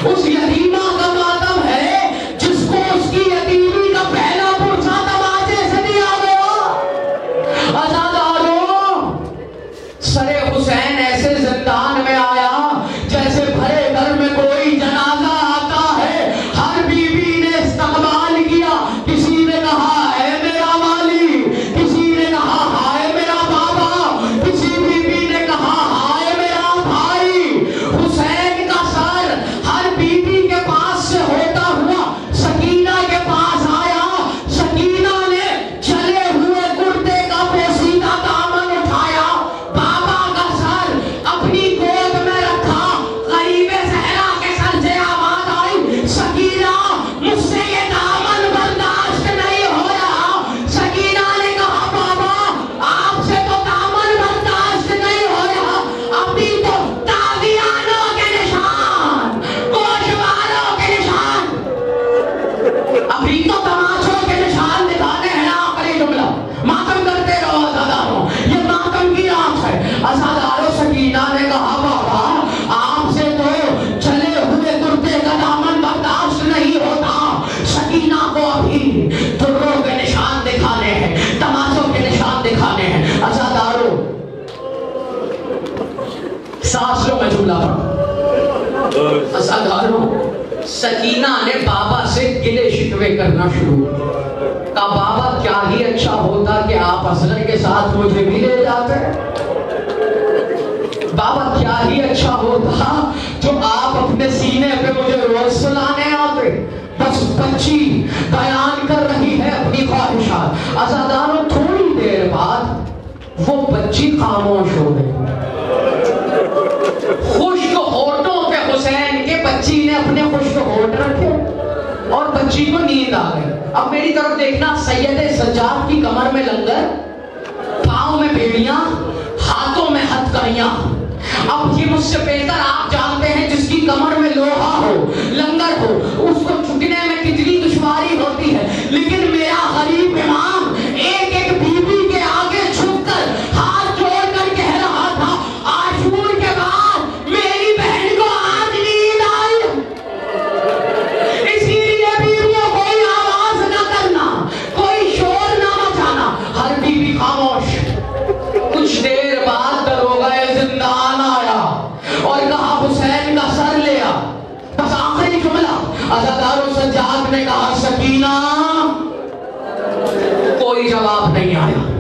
اس یتیمہ کا ماتم ہے جس کو اس کی یتیمی کا پہلا پرسہ تماچے سے دیا گیا۔ عزاداروں، سکینہ نے بابا سے گلے شکوے کرنا شروع کہا بابا کیا ہی اچھا ہوتا کہ آپ اصغر کے ساتھ مجھے بھی لے جاتے، بابا کیا ہی اچھا ہوتا جو آپ اپنے سینے پہ مجھے روز سلانے آتے۔ بس بچی بیان کر رہی ہے اپنی خواہشات۔ عزاداروں تھوڑی دیر بعد وہ بچی خاموش ہو گئی۔ خشک ہونٹوں پہ حسین کے بچی نے اپنے خشک ہونٹ رکھے اور بچی کو نیند آ گئی۔ اب میری طرف دیکھنا، سید سجاد کی کمر میں لنگر، پاؤں میں بیڑیاں، ہاتھوں میں ہتھکڑیاں۔ اب یہ مجھ سے بہتر آپ جانتے ہیں جس کی کمر میں لوہا ہو، لنگر ہو، اس کو چھکنے میں کتنی دشواری ہوتی ہے، لیکن میرا غریب امام ایک ایک بی بی کے آگے جھک کر ہاتھ جوڑ کر کہہ رہا تھا عاشور کے بعد میری بہن کو آج نیند آئی، اسی لیے بیویوں کوئی آواز نہ کرنا، کوئی شور نہ مچانا۔ ہر بی بی خاموش۔ کچھ دیر بعد دروغہ زندان آیا اور کہا حسین کا سر لیا۔ بس آخری جملہ عزاداروں سجاد نے کہا سکینہ، کوئی جواب نہیں آیا۔